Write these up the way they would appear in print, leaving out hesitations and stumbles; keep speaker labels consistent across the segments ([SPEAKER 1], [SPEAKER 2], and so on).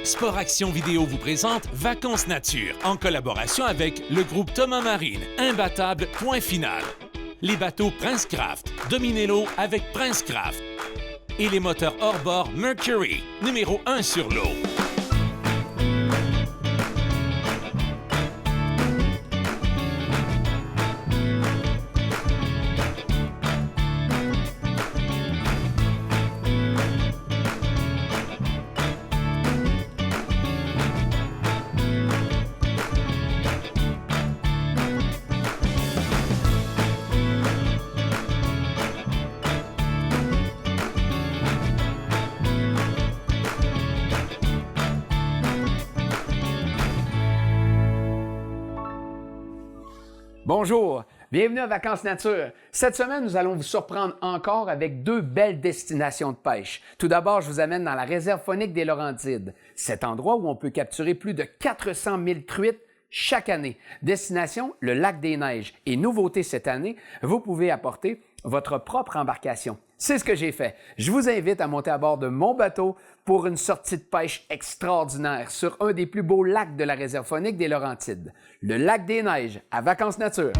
[SPEAKER 1] Sport Action Vidéo vous présente Vacances Nature en collaboration avec le groupe Thomas Marine, imbattable point final. Les bateaux Prince Craft, dominez l'eau avec Prince Craft. Et les moteurs hors-bord Mercury, numéro 1 sur l'eau.
[SPEAKER 2] Bonjour, bienvenue à Vacances Nature. Cette semaine, nous allons vous surprendre encore avec deux belles destinations de pêche. Tout d'abord, je vous amène dans la réserve faunique des Laurentides, cet endroit où on peut capturer plus de 400 000 truites chaque année. Destination, le lac des Neiges. Et nouveauté cette année, vous pouvez apporter votre propre embarcation. C'est ce que j'ai fait. Je vous invite à monter à bord de mon bateau pour une sortie de pêche extraordinaire sur un des plus beaux lacs de la réserve faunique des Laurentides, le lac des Neiges, à Vacances Nature.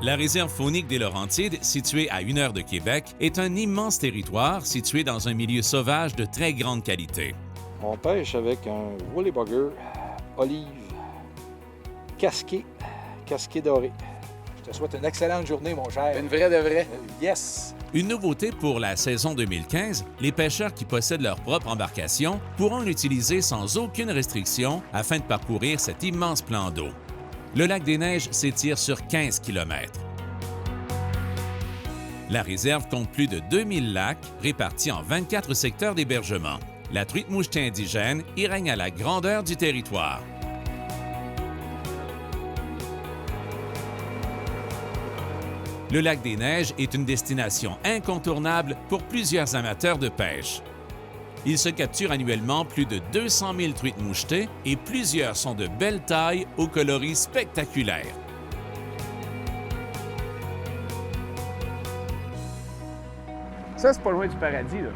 [SPEAKER 1] La réserve faunique des Laurentides, située à 1 heure de Québec, est un immense territoire situé dans un milieu sauvage de très grande qualité.
[SPEAKER 3] On pêche avec un woolly bugger, olive, casqué doré. Je te souhaite une excellente journée, mon cher.
[SPEAKER 2] Une vraie de vraie.
[SPEAKER 3] Yes!
[SPEAKER 1] Une nouveauté pour la saison 2015, les pêcheurs qui possèdent leur propre embarcation pourront l'utiliser sans aucune restriction afin de parcourir cet immense plan d'eau. Le lac des Neiges s'étire sur 15 km. La réserve compte plus de 2000 lacs répartis en 24 secteurs d'hébergement. La truite mouchetée indigène y règne à la grandeur du territoire. Le lac des Neiges est une destination incontournable pour plusieurs amateurs de pêche. Il se capture annuellement plus de 200 000 truites mouchetées et plusieurs sont de belle taille aux coloris spectaculaires.
[SPEAKER 2] Ça, c'est pas loin du paradis, là.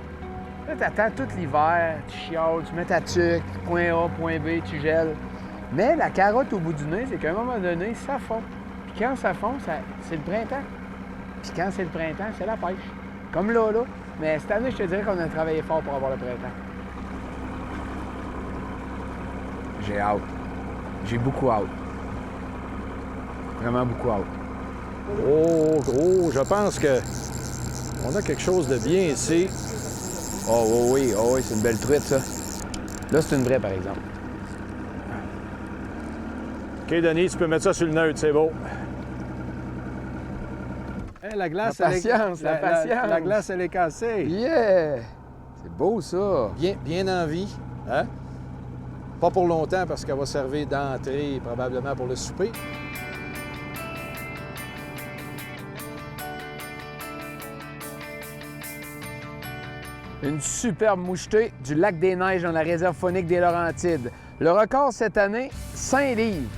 [SPEAKER 2] Là, t'attends tout l'hiver, tu chiales, tu mets ta tuque, point A, point B, tu gèles. Mais la carotte au bout du nez, c'est qu'à un moment donné, ça fond. Puis quand ça fond, c'est le printemps. Puis quand c'est le printemps, c'est la pêche. Comme là. Mais cette année, je te dirais qu'on a travaillé fort pour avoir le printemps. J'ai hâte. J'ai beaucoup hâte. Vraiment beaucoup hâte.
[SPEAKER 3] Oh, je pense que on a quelque chose de bien ici.
[SPEAKER 2] Oh oui, c'est une belle truite, ça. Là, c'est une vraie, par exemple.
[SPEAKER 3] OK, Denis, tu peux mettre ça sur le neutre, c'est beau. Hey, la glace,
[SPEAKER 2] La patience.
[SPEAKER 3] La glace, elle est cassée.
[SPEAKER 2] Yeah! C'est beau, ça.
[SPEAKER 3] Bien en vie, hein? Pas pour longtemps, parce qu'elle va servir d'entrée, probablement pour le souper.
[SPEAKER 2] Une superbe mouchetée du lac des Neiges dans la réserve faunique des Laurentides. Le record cette année, 5 livres.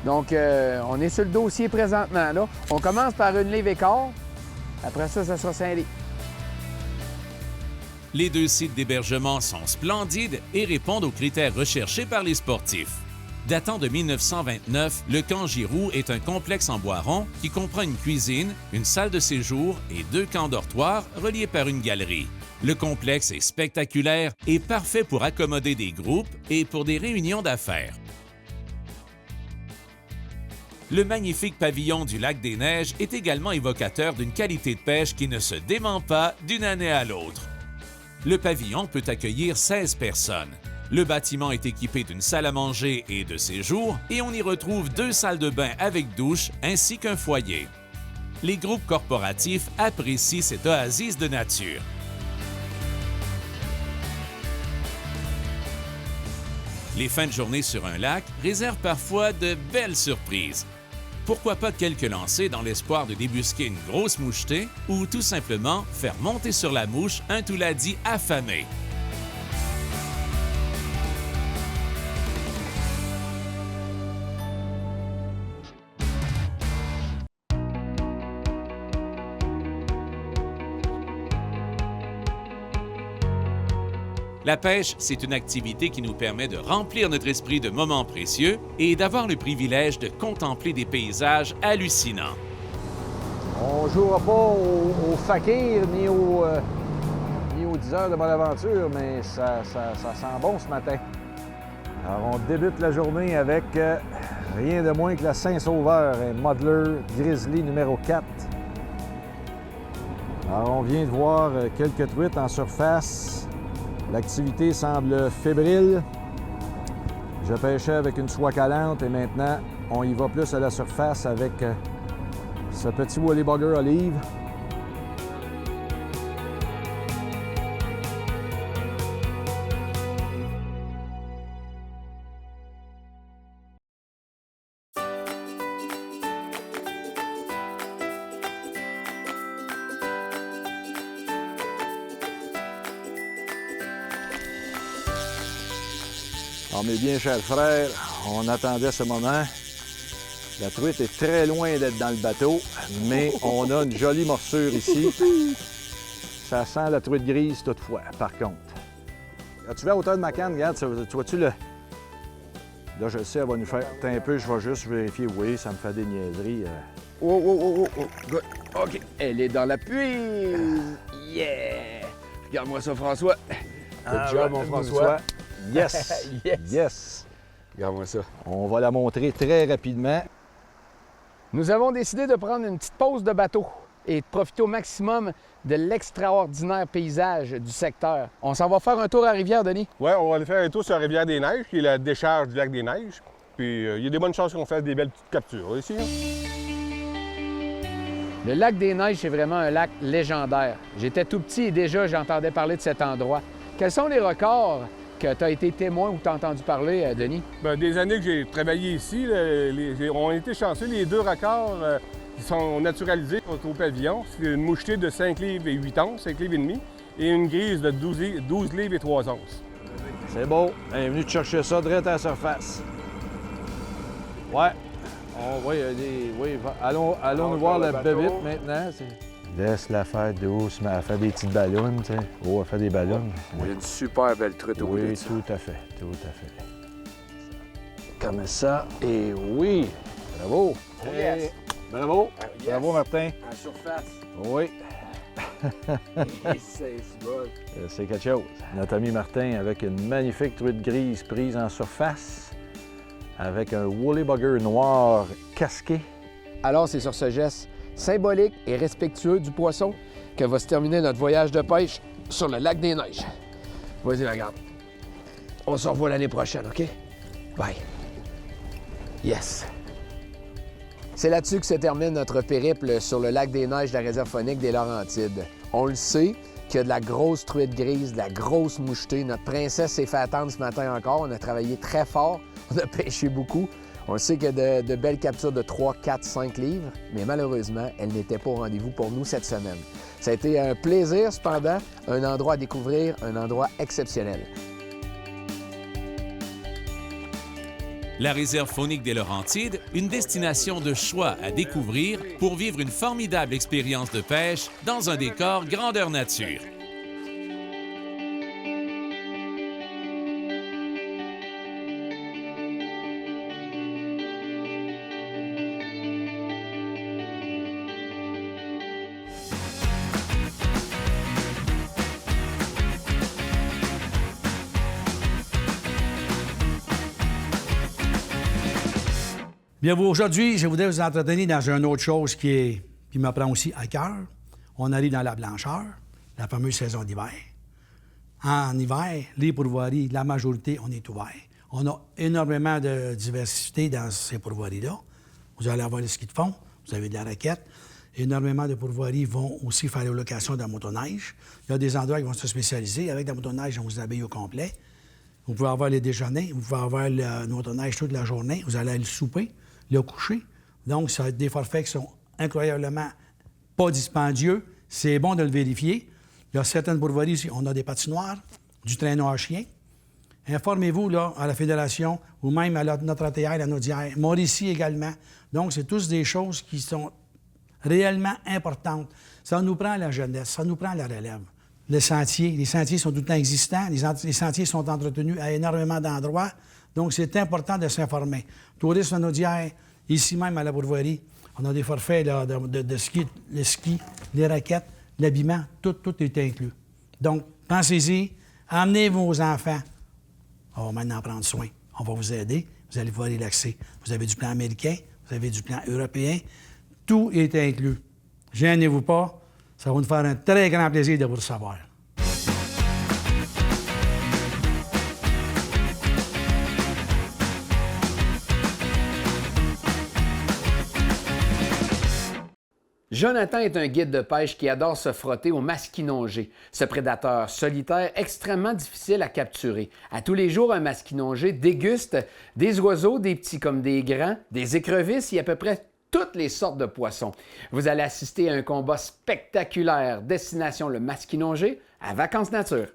[SPEAKER 2] Donc, on est sur le dossier présentement. Là. On commence par une livre et quart. Après ça, ça sera 5 livres.
[SPEAKER 1] Les deux sites d'hébergement sont splendides et répondent aux critères recherchés par les sportifs. Datant de 1929, le camp Giroux est un complexe en bois rond qui comprend une cuisine, une salle de séjour et 2 camps dortoirs reliés par une galerie. Le complexe est spectaculaire et parfait pour accommoder des groupes et pour des réunions d'affaires. Le magnifique pavillon du lac des Neiges est également évocateur d'une qualité de pêche qui ne se dément pas d'une année à l'autre. Le pavillon peut accueillir 16 personnes. Le bâtiment est équipé d'une salle à manger et de séjour et on y retrouve 2 salles de bain avec douche ainsi qu'un foyer. Les groupes corporatifs apprécient cette oasis de nature. Les fins de journée sur un lac réservent parfois de belles surprises. Pourquoi pas quelques lancers dans l'espoir de débusquer une grosse mouchetée ou tout simplement faire monter sur la mouche un touladi affamé. La pêche, c'est une activité qui nous permet de remplir notre esprit de moments précieux et d'avoir le privilège de contempler des paysages hallucinants.
[SPEAKER 3] On ne jouera pas au fakir ni aux 10 heures de bonne aventure, mais ça sent bon ce matin. Alors, on débute la journée avec rien de moins que la Saint-Sauveur, un Muddler Grizzly numéro 4. Alors, on vient de voir quelques truites en surface. L'activité semble fébrile. Je pêchais avec une soie calante et maintenant, on y va plus à la surface avec ce petit Woolly Bugger Olive. Alors, mes bien chers frères, on attendait ce moment. La truite est très loin d'être dans le bateau, mais on a une jolie morsure ici. Ça sent la truite grise toutefois, par contre. As-tu vu à hauteur de ma canne? Regarde, tu vois-tu le... Là, je le sais, elle va nous faire... Attends un peu, je vais juste vérifier. Oui, ça me fait des niaiseries.
[SPEAKER 2] Oh, good. OK, elle est dans la puise. Yeah! Regarde-moi ça, François. Good job, mon François.
[SPEAKER 3] Yes! Yes!
[SPEAKER 2] Regarde-moi ça.
[SPEAKER 3] On va la montrer très rapidement.
[SPEAKER 2] Nous avons décidé de prendre une petite pause de bateau et de profiter au maximum de l'extraordinaire paysage du secteur. On s'en va faire un tour à la rivière, Denis?
[SPEAKER 4] Oui, on va aller faire un tour sur la rivière des Neiges, qui est la décharge du lac des Neiges. Puis il y a des bonnes chances qu'on fasse des belles petites captures ici.
[SPEAKER 2] Le lac des Neiges, c'est vraiment un lac légendaire. J'étais tout petit et déjà j'entendais parler de cet endroit. Quels sont les records que tu as été témoin ou tu as entendu parler, Denis?
[SPEAKER 4] Bien, des années que j'ai travaillé ici, on a été chanceux. Les 2 records qui sont naturalisés au pavillon, c'est une mouchetée de 5 livres et 8 onces, 5 livres et demi, et une grise de 12 livres et 3 onces.
[SPEAKER 3] C'est beau. On est venu te chercher ça direct à la surface. Ouais. Allons nous voir la bébite maintenant. Laisse-la faire doucement. Elle fait des petites ballons, tu sais. Oh, elle fait des ballons.
[SPEAKER 2] Il y a une super belle truite au bout de
[SPEAKER 3] Oui,
[SPEAKER 2] ça.
[SPEAKER 3] tout à fait. Comme ça. Et oui. Bravo.
[SPEAKER 2] Oh, yes.
[SPEAKER 3] Bravo.
[SPEAKER 2] Yes.
[SPEAKER 3] Bravo, Martin.
[SPEAKER 2] En surface.
[SPEAKER 3] Oui.
[SPEAKER 2] C'est bon.
[SPEAKER 3] C'est quelque chose. Notre ami Martin avec une magnifique truite grise prise en surface avec un Woolly Bugger noir casqué.
[SPEAKER 2] Alors, c'est sur ce geste symbolique et respectueux du poisson que va se terminer notre voyage de pêche sur le lac des Neiges. Vas-y, la garde. On se revoit l'année prochaine, OK? Bye. Yes. C'est là-dessus que se termine notre périple sur le lac des Neiges de la réserve faunique des Laurentides. On le sait qu'il y a de la grosse truite grise, de la grosse mouchetée. Notre princesse s'est fait attendre ce matin encore. On a travaillé très fort. On a pêché beaucoup. On sait qu'il y a de belles captures de 3, 4, 5 livres, mais malheureusement, elle n'était pas au rendez-vous pour nous cette semaine. Ça a été un plaisir, cependant, un endroit à découvrir, un endroit exceptionnel.
[SPEAKER 1] La réserve faunique des Laurentides, une destination de choix à découvrir pour vivre une formidable expérience de pêche dans un décor grandeur nature.
[SPEAKER 5] Bien, aujourd'hui, je voudrais vous entretenir dans une autre chose qui me prend aussi à cœur. On arrive dans la blancheur, la fameuse saison d'hiver. En hiver, les pourvoiries, la majorité, on est ouvert. On a énormément de diversité dans ces pourvoiries-là. Vous allez avoir le ski de fond, vous avez de la raquette. Énormément de pourvoiries vont aussi faire la location de la motoneige. Il y a des endroits qui vont se spécialiser. Avec la motoneige, on vous habille au complet. Vous pouvez avoir les déjeuners, vous pouvez avoir la motoneige toute la journée. Vous allez le souper, le coucher. Donc, ça va être des forfaits qui sont incroyablement pas dispendieux. C'est bon de le vérifier. Il y a certaines pourvoiries ici, on a des patinoires, du traîneau à chien. Informez-vous là, à la Fédération ou même à notre ATR, la Naudière, Mauricie également. Donc, c'est tous des choses qui sont réellement importantes. Ça nous prend la jeunesse, ça nous prend la relève. les sentiers sont tout le temps existants, les sentiers sont entretenus à énormément d'endroits, donc c'est important de s'informer. Tourisme naudière, ici même à la Bourvoirie, on a des forfaits là, de ski, le ski, les raquettes, l'habillement, tout est inclus. Donc, pensez-y, emmenez vos enfants. On va maintenant prendre soin. On va vous aider, vous allez pouvoir relaxer. Vous avez du plan américain, vous avez du plan européen, tout est inclus. Gênez-vous pas, ça va nous faire un très grand plaisir de vous recevoir.
[SPEAKER 2] Jonathan est un guide de pêche qui adore se frotter au masquinongé, ce prédateur solitaire extrêmement difficile à capturer. À tous les jours, un masquinongé déguste des oiseaux, des petits comme des grands, des écrevisses et à peu près toutes les sortes de poissons. Vous allez assister à un combat spectaculaire. Destination le masquinongé à Vacances Nature.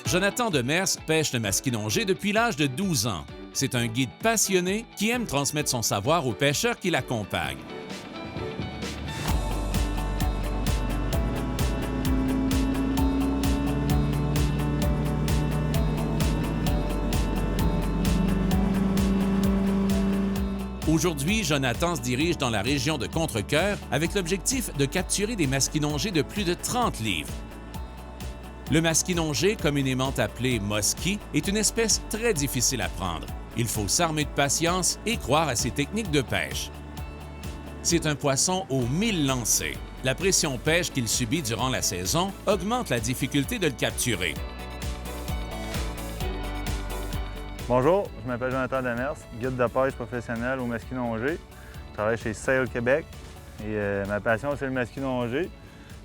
[SPEAKER 1] Jonathan Demers pêche le masquinongé depuis l'âge de 12 ans. C'est un guide passionné qui aime transmettre son savoir aux pêcheurs qui l'accompagnent. Aujourd'hui, Jonathan se dirige dans la région de Contrecœur avec l'objectif de capturer des masquinongés de plus de 30 livres. Le masquinongé, communément appelé mosquie, est une espèce très difficile à prendre. Il faut s'armer de patience et croire à ses techniques de pêche. C'est un poisson aux 1000 lancers. La pression pêche qu'il subit durant la saison augmente la difficulté de le capturer.
[SPEAKER 6] Bonjour, je m'appelle Jonathan Demers, guide de pêche professionnel au masquinongé. Je travaille chez Sail Québec et ma passion, c'est le masquinongé.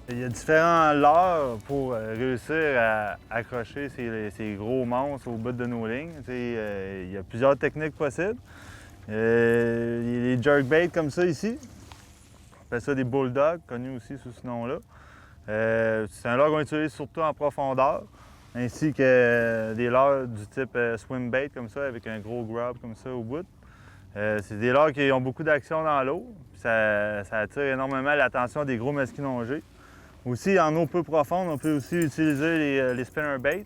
[SPEAKER 6] Il y a différents leurres pour réussir à accrocher ces gros monstres au bout de nos lignes. Il y a plusieurs techniques possibles. Il y a les jerkbaits comme ça ici. On appelle ça des bulldogs, connus aussi sous ce nom-là. C'est un leurre qu'on utilise surtout en profondeur, ainsi que des leurres du type swimbait comme ça, avec un gros grub comme ça au bout. C'est des leurres qui ont beaucoup d'action dans l'eau. Ça attire énormément l'attention des gros masquinongés. Aussi, en eau peu profonde, on peut aussi utiliser les spinnerbaits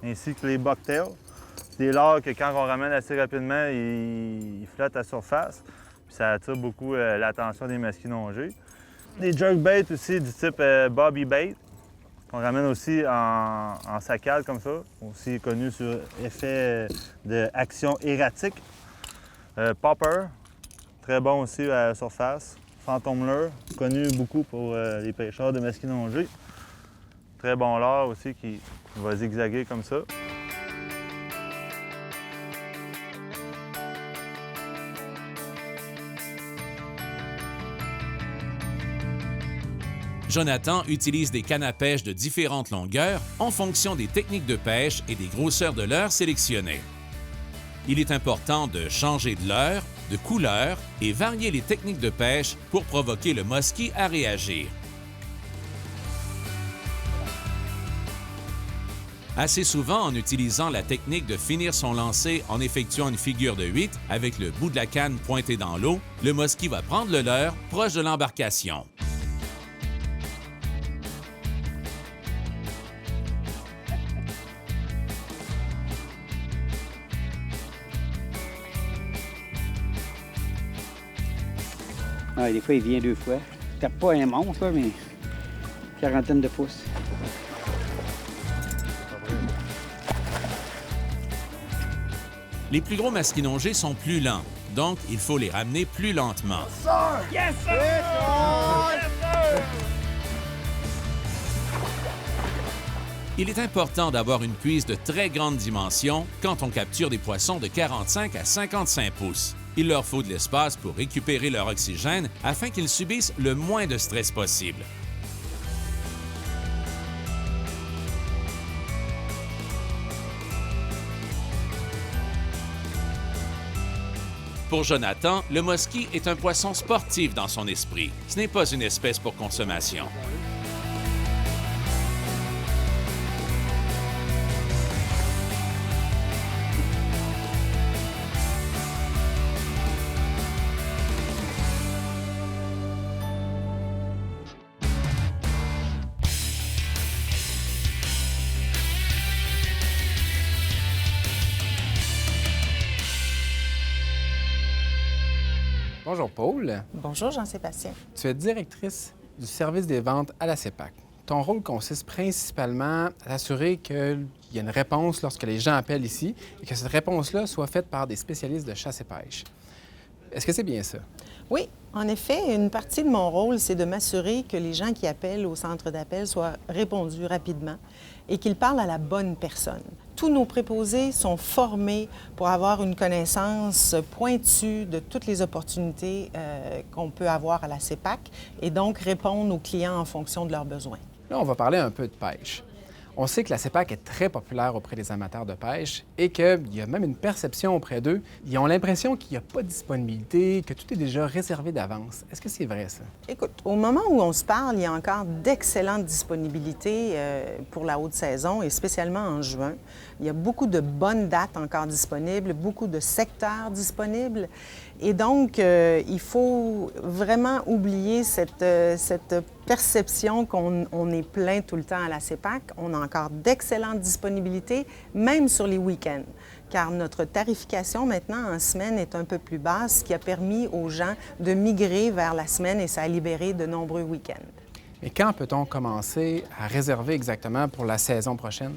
[SPEAKER 6] ainsi que les bucktails. C'est des leurres que quand on ramène assez rapidement, ils flottent à surface. Puis ça attire beaucoup l'attention des masquinongés. Des jerkbaits aussi du type bobby bait, qu'on ramène aussi en saccade comme ça, aussi connu sur effet d'action erratique. Popper, très bon aussi à la surface. Phantom Lure, connu beaucoup pour les pêcheurs de masquinongés. Très bon leurre aussi qui va zigzaguer comme ça.
[SPEAKER 1] Jonathan utilise des cannes à pêche de différentes longueurs en fonction des techniques de pêche et des grosseurs de leurre sélectionnées. Il est important de changer de leurre, de couleur et varier les techniques de pêche pour provoquer le mosquie à réagir. Assez souvent, en utilisant la technique de finir son lancer en effectuant une figure de 8 avec le bout de la canne pointé dans l'eau, le mosquie va prendre le leurre proche de l'embarcation.
[SPEAKER 7] Ouais, des fois, il vient 2 fois. Il tape pas un monstre, là, mais quarantaine de pouces.
[SPEAKER 1] Les plus gros masquinongés sont plus lents, donc il faut les ramener plus lentement.
[SPEAKER 7] Yes, sir! Yes, sir!
[SPEAKER 1] Il est important d'avoir une cuisse de très grande dimension quand on capture des poissons de 45 à 55 pouces. Il leur faut de l'espace pour récupérer leur oxygène afin qu'ils subissent le moins de stress possible. Pour Jonathan, le muskie est un poisson sportif dans son esprit. Ce n'est pas une espèce pour consommation.
[SPEAKER 8] Bonjour Paul.
[SPEAKER 9] Bonjour Jean-Sébastien.
[SPEAKER 8] Tu es directrice du service des ventes à la CEPAC. Ton rôle consiste principalement à t'assurer qu'il y a une réponse lorsque les gens appellent ici et que cette réponse-là soit faite par des spécialistes de chasse et pêche. Est-ce que c'est bien ça?
[SPEAKER 9] Oui, en effet, une partie de mon rôle, c'est de m'assurer que les gens qui appellent au centre d'appel soient répondus rapidement et qu'ils parlent à la bonne personne. Tous nos préposés sont formés pour avoir une connaissance pointue de toutes les opportunités qu'on peut avoir à la CEPAC et donc répondre aux clients en fonction de leurs besoins.
[SPEAKER 8] Là, on va parler un peu de pêche. On sait que la CEPAC est très populaire auprès des amateurs de pêche et qu'il y a même une perception auprès d'eux. Ils ont l'impression qu'il n'y a pas de disponibilité, que tout est déjà réservé d'avance. Est-ce que c'est vrai, ça?
[SPEAKER 9] Écoute, au moment où on se parle, il y a encore d'excellentes disponibilités pour la haute saison et spécialement en juin. Il y a beaucoup de bonnes dates encore disponibles, beaucoup de secteurs disponibles. Et donc, il faut vraiment oublier cette perception qu'on est plein tout le temps à la CEPAC. On a encore d'excellentes disponibilités, même sur les week-ends, car notre tarification maintenant en semaine est un peu plus basse, ce qui a permis aux gens de migrer vers la semaine et ça a libéré de nombreux week-ends.
[SPEAKER 8] Et quand peut-on commencer à réserver exactement pour la saison prochaine?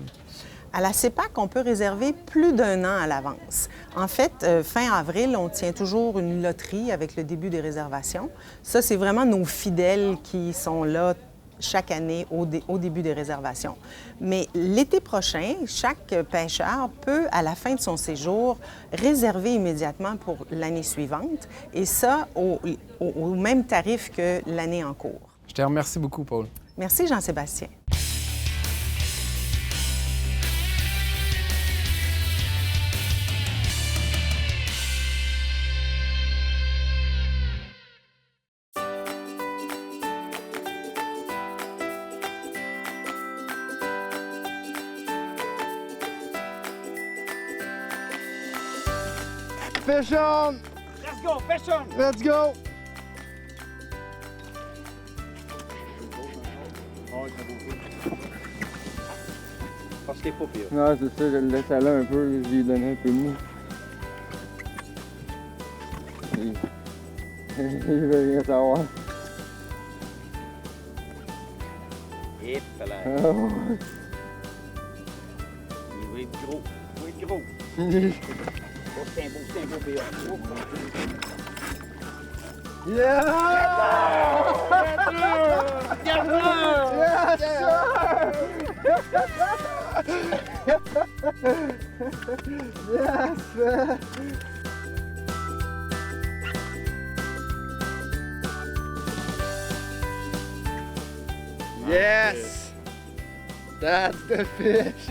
[SPEAKER 9] À la CEPAC, on peut réserver plus d'1 an à l'avance. En fait, fin avril, on tient toujours une loterie avec le début des réservations. Ça, c'est vraiment nos fidèles qui sont là chaque année au début des réservations. Mais l'été prochain, chaque pêcheur peut, à la fin de son séjour, réserver immédiatement pour l'année suivante, et ça au même tarif que l'année en cours.
[SPEAKER 8] Je te remercie beaucoup, Paul.
[SPEAKER 9] Merci, Jean-Sébastien.
[SPEAKER 3] Fish on!
[SPEAKER 7] Let's go, fish on!
[SPEAKER 3] Let's go!
[SPEAKER 7] Parce qu'il est pas pire.
[SPEAKER 3] Non, c'est ça, je le laisse aller un peu, j'ai donné un peu de mou. Il veut rien savoir.
[SPEAKER 7] Et ça là.
[SPEAKER 3] Ah ouais.
[SPEAKER 7] Il va être gros. Il va être gros. Oh, c'est un beau péage.
[SPEAKER 3] Yeah!
[SPEAKER 7] Yes,
[SPEAKER 3] sir! Yes! Yes! That's the fish!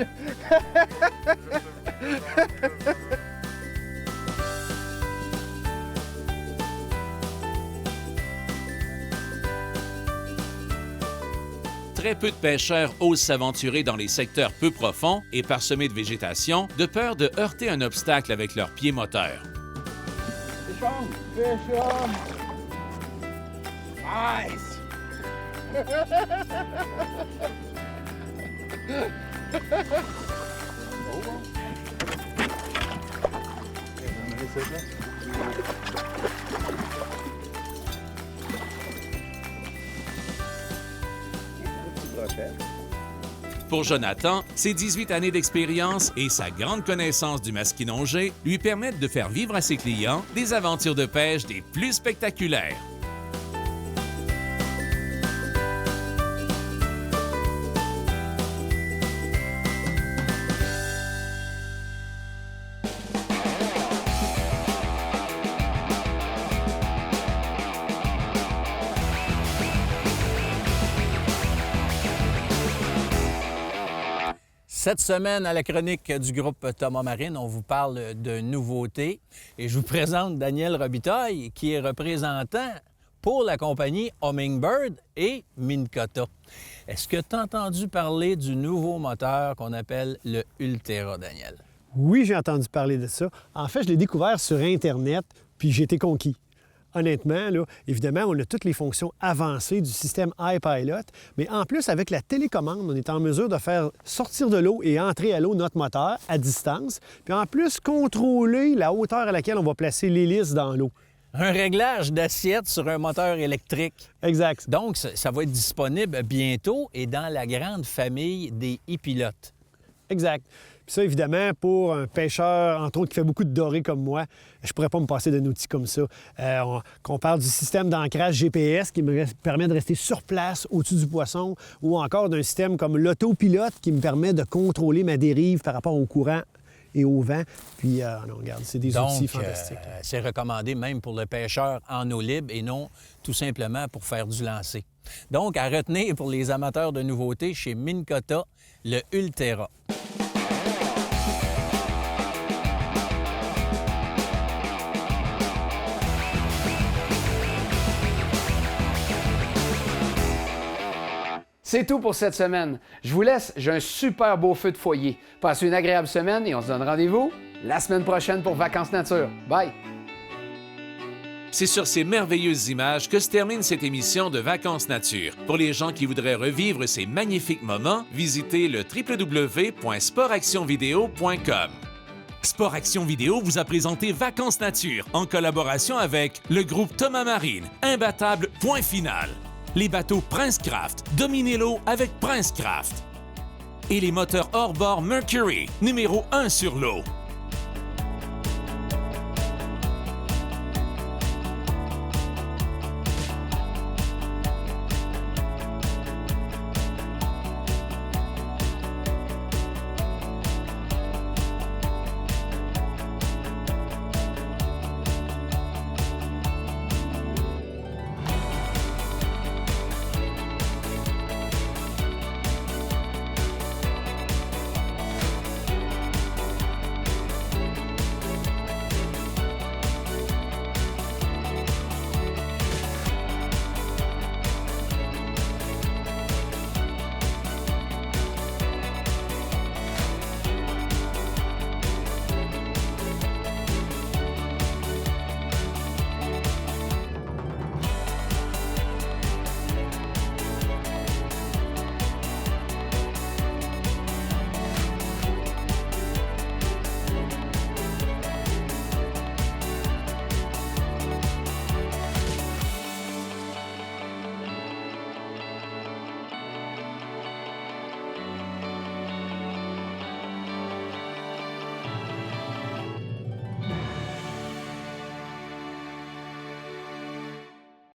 [SPEAKER 1] Très peu de pêcheurs osent s'aventurer dans les secteurs peu profonds et parsemés de végétation de peur de heurter un obstacle avec leurs pieds moteurs.
[SPEAKER 3] Fish on! Fish on!
[SPEAKER 7] Nice!
[SPEAKER 1] Pour Jonathan, ses 18 années d'expérience et sa grande connaissance du masquinongé lui permettent de faire vivre à ses clients des aventures de pêche des plus spectaculaires.
[SPEAKER 10] Cette semaine, à la chronique du groupe Thomas Marine, on vous parle de nouveautés et je vous présente Daniel Robitaille, qui est représentant pour la compagnie Hummingbird et Minn Kota. Est-ce que tu as entendu parler du nouveau moteur qu'on appelle le Ultera, Daniel?
[SPEAKER 11] Oui, j'ai entendu parler de ça. En fait, je l'ai découvert sur Internet, puis j'ai été conquis. Honnêtement, là, évidemment, on a toutes les fonctions avancées du système iPilot, mais en plus, avec la télécommande, on est en mesure de faire sortir de l'eau et entrer à l'eau notre moteur à distance, puis en plus, contrôler la hauteur à laquelle on va placer l'hélice dans l'eau.
[SPEAKER 10] Un réglage d'assiette sur un moteur électrique.
[SPEAKER 11] Exact.
[SPEAKER 10] Donc, ça va être disponible bientôt et dans la grande famille des e-pilotes.
[SPEAKER 11] Exact. Puis ça, évidemment, pour un pêcheur, entre autres, qui fait beaucoup de dorés comme moi, je pourrais pas me passer d'un outil comme ça. Qu'on parle du système d'ancrage GPS qui me permet de rester sur place au-dessus du poisson, ou encore d'un système comme l'autopilote qui me permet de contrôler ma dérive par rapport au courant et au vent. Puis, non, regarde, c'est des outils fantastiques.
[SPEAKER 10] C'est recommandé même pour le pêcheur en eau libre et non tout simplement pour faire du lancer. Donc, à retenir pour les amateurs de nouveautés chez Minn Kota, le Ultera.
[SPEAKER 2] C'est tout pour cette semaine. Je vous laisse, j'ai un super beau feu de foyer. Passez une agréable semaine et on se donne rendez-vous la semaine prochaine pour Vacances Nature. Bye!
[SPEAKER 1] C'est sur ces merveilleuses images que se termine cette émission de Vacances Nature. Pour les gens qui voudraient revivre ces magnifiques moments, visitez le www.sportactionvideo.com. Sport Action Vidéo vous a présenté Vacances Nature en collaboration avec le groupe Thomas Marine, imbattable point final. Les bateaux Princecraft, dominez l'eau avec Princecraft. Et les moteurs hors-bord Mercury, numéro 1 sur l'eau.